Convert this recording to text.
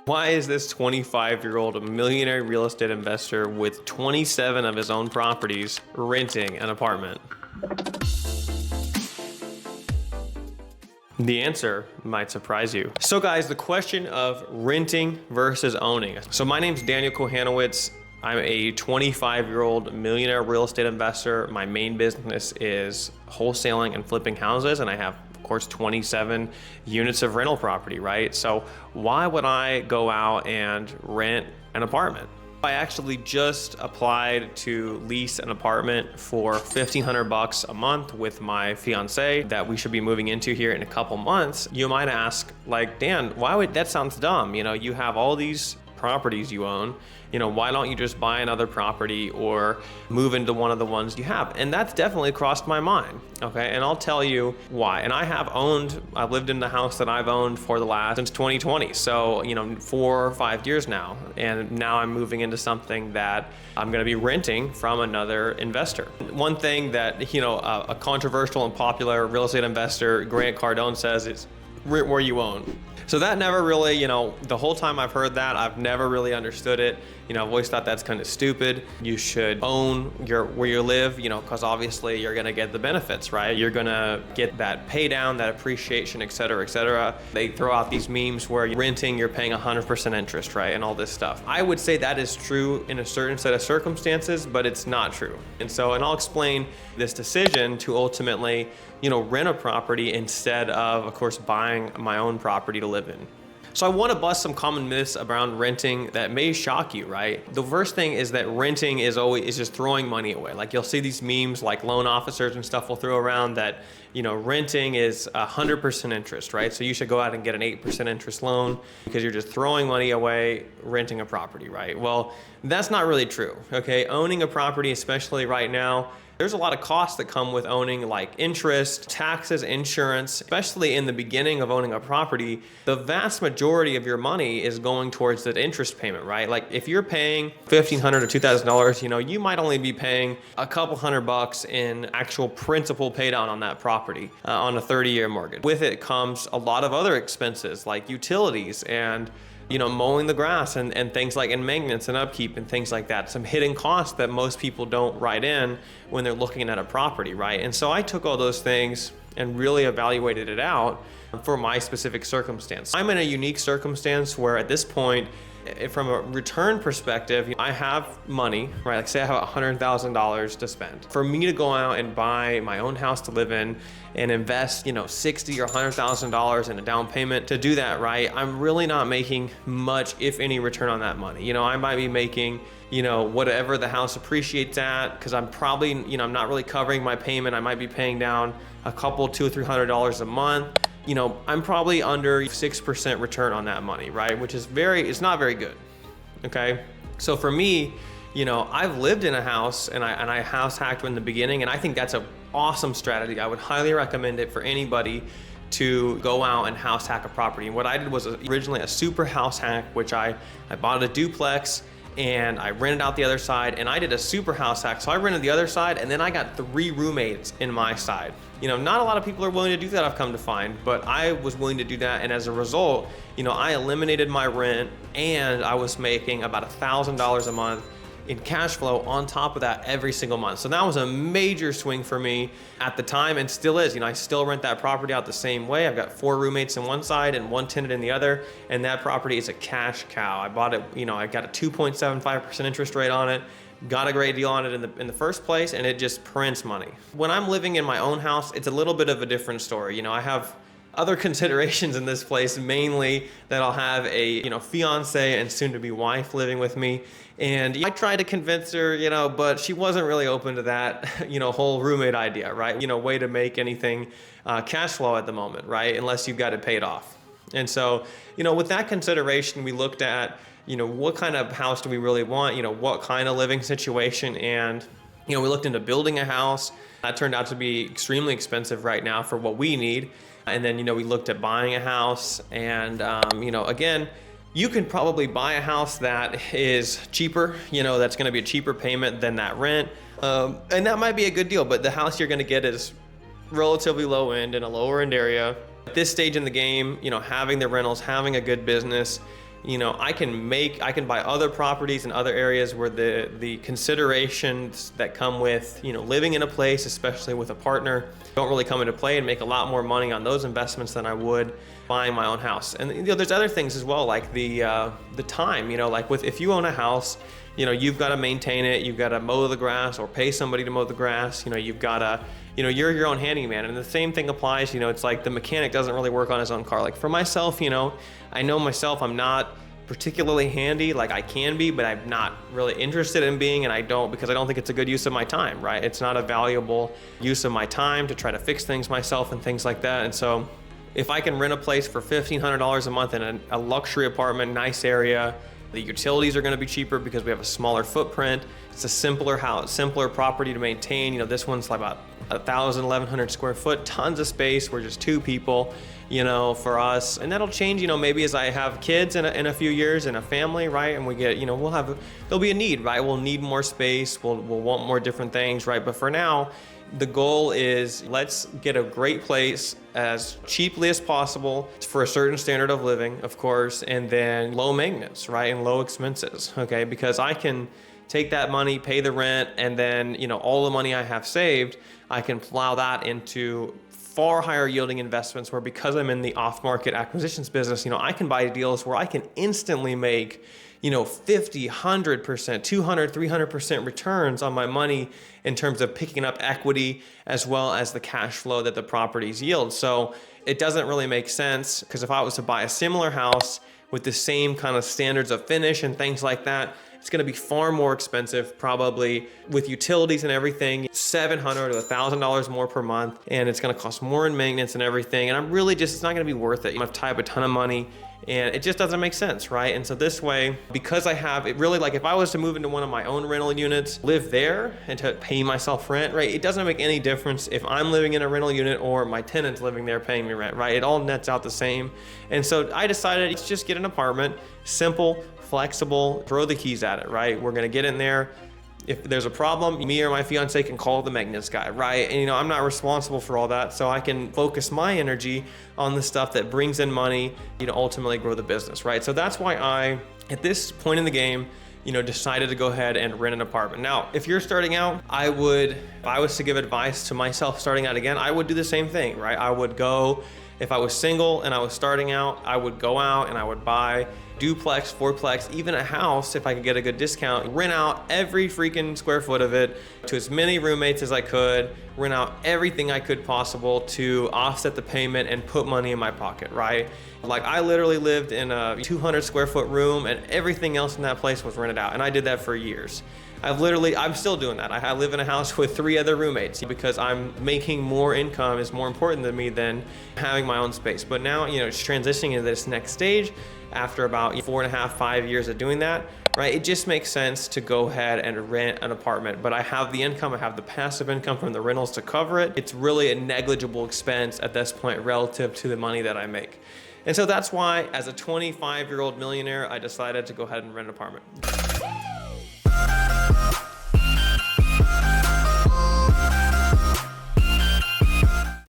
Why is this 25-year-old millionaire real estate investor with 27 of his own properties renting an apartment? The answer might surprise you. So guys, the question of renting versus owning. So my name's Daniel Kohanowitz. I'm a 25-year-old millionaire real estate investor. My main business is wholesaling and flipping houses, and I have, of course, 27 units of rental property, right? So why would I go out and rent an apartment? I actually just applied to lease an apartment for $1,500 a month with my fiance that we should be moving into here in a couple months. You might ask, like, Dan, why would that sounds dumb? You know, you have all these properties you own. You know, why don't you just buy another property or move into one of the ones you have? And that's definitely crossed my mind, okay? And I'll tell you why. And I've lived in the house that I've owned since 2020. So, 4 or 5 years now. And now I'm moving into something that I'm gonna be renting from another investor. One thing that, a controversial and popular real estate investor, Grant Cardone, says is rent where you own. So that never really, the whole time I've heard that, I've never really understood it. I've always thought that's kind of stupid. You should own where you live, because obviously you're gonna get the benefits, right? You're gonna get that pay down, that appreciation, et cetera, et cetera. They throw out these memes where you're renting, you're paying 100% interest, right? And all this stuff. I would say that is true in a certain set of circumstances, but it's not true. And I'll explain this decision to ultimately, rent a property instead of course, buying my own property to live in. So I want to bust some common myths around renting that may shock you, right? The first thing is that renting is just throwing money away. Like you'll see these memes like loan officers and stuff will throw around that, renting is 100% interest, right? So you should go out and get an 8% interest loan because you're just throwing money away renting a property, right? Well, that's not really true, okay? Owning a property, especially right now, there's a lot of costs that come with owning, like interest, taxes, insurance, especially in the beginning of owning a property. The vast majority of your money is going towards that interest payment, right? Like if you're paying $1,500 or $2,000, you might only be paying a couple $100 in actual principal pay down on that property on a 30-year mortgage. With it comes a lot of other expenses like utilities and mowing the grass and things like, and maintenance and upkeep and things like that. Some hidden costs that most people don't write in when they're looking at a property, right? And so I took all those things and really evaluated it out for my specific circumstance. I'm in a unique circumstance where at this point, from a return perspective, I have money, right? Like say I have $100,000 to spend. For me to go out and buy my own house to live in and invest, $60,000 or $100,000 in a down payment to do that, right? I'm really not making much, if any, return on that money. I might be making, whatever the house appreciates at, because I'm probably, I'm not really covering my payment. I might be paying down a couple, $200 or $300 a month. I'm probably under 6% return on that money, right? Which is it's not very good, okay? So for me, I've lived in a house and I house hacked in the beginning, and I think that's an awesome strategy. I would highly recommend it for anybody to go out and house hack a property. And what I did was originally a super house hack, which I bought a duplex and I rented out the other side, and I did a super house hack. So I rented the other side and then I got 3 roommates in my side. Not a lot of people are willing to do that, I've come to find, but I was willing to do that. And as a result, I eliminated my rent and I was making about $1,000 a month in cash flow on top of that every single month. So that was a major swing for me at the time, and still is. I still rent that property out the same way. I've got 4 roommates in one side and 1 tenant in the other, and that property is a cash cow. I bought it, I got a 2.75% interest rate on it, got a great deal on it in the first place, and it just prints money. When I'm living in my own house, it's a little bit of a different story. I have other considerations in this place, mainly that I'll have a fiance and soon to be wife living with me. And I tried to convince her, but she wasn't really open to that, whole roommate idea, right? Way to make anything cash flow at the moment, right? Unless you've got it paid off. And so, with that consideration, we looked at, what kind of house do we really want? What kind of living situation? And, we looked into building a house. That turned out to be extremely expensive right now for what we need. And then, we looked at buying a house and, again, you can probably buy a house that is cheaper, that's going to be a cheaper payment than that rent. And that might be a good deal, but the house you're going to get is relatively low end in a lower end area. At this stage in the game, having the rentals, having a good business, I can buy other properties in other areas where the considerations that come with, living in a place, especially with a partner, don't really come into play, and make a lot more money on those investments than I would buying my own house. And there's other things as well, like the time, if you own a house, you've got to maintain it, you've got to mow the grass or pay somebody to mow the grass, you've got to, you're your own handyman. And the same thing applies, it's like the mechanic doesn't really work on his own car. Like for myself, I know myself, I'm not particularly handy, like I can be, but I'm not really interested in being, and because I don't think it's a good use of my time, right? It's not a valuable use of my time to try to fix things myself and things like that. And so if I can rent a place for $1,500 a month in a luxury apartment, nice area, the utilities are going to be cheaper because we have a smaller footprint. It's a simpler house, simpler property to maintain. This one's like about 1,100 square foot, tons of space. We're just two people, for us. And that'll change, maybe as I have kids in a few years and a family, right? And we get, there'll be a need, right? We'll need more space. We'll want more different things, right? But for now, the goal is let's get a great place as cheaply as possible for a certain standard of living, of course, and then low maintenance, right? And low expenses, okay? Because I can take that money, pay the rent, and then, all the money I have saved, I can plow that into far higher yielding investments where, because I'm in the off-market acquisitions business, I can buy deals where I can instantly make 50, 100%, 200, 300% returns on my money in terms of picking up equity as well as the cash flow that the properties yield. So it doesn't really make sense, because if I was to buy a similar house with the same kind of standards of finish and things like that, it's going to be far more expensive, probably with utilities and everything, $700 to $1,000 more per month, and it's going to cost more in maintenance and everything. And it's not going to be worth it. I'm going to tie up a ton of money, and it just doesn't make sense, right? And so this way, because I have it really, like if I was to move into one of my own rental units, live there and to pay myself rent, right? It doesn't make any difference if I'm living in a rental unit or my tenant's living there paying me rent, right? It all nets out the same. And so I decided, let's just get an apartment, simple, flexible, throw the keys at it, right? We're gonna get in there. If there's a problem, me or my fiance can call the maintenance guy, right? And I'm not responsible for all that, so I can focus my energy on the stuff that brings in money, ultimately grow the business, right? So that's why I, at this point in the game, decided to go ahead and rent an apartment. Now, if you're starting out, if I was to give advice to myself starting out again, I would do the same thing, right? I would go, if I was single and I was starting out, I would go out and I would buy duplex, fourplex, even a house if I could get a good discount, rent out every freaking square foot of it to as many roommates as I could, rent out everything I could possible to offset the payment and put money in my pocket, right? Like I literally lived in a 200 square foot room and everything else in that place was rented out. And I did that for years. I'm still doing that. I live in a house with 3 other roommates because I'm making more income is more important to me than having my own space. But now, it's transitioning into this next stage after about 4.5, 5 years of doing that, right? It just makes sense to go ahead and rent an apartment. But I have the income, I have the passive income from the rentals to cover it. It's really a negligible expense at this point relative to the money that I make. And so that's why, as a 25-year-old millionaire, I decided to go ahead and rent an apartment.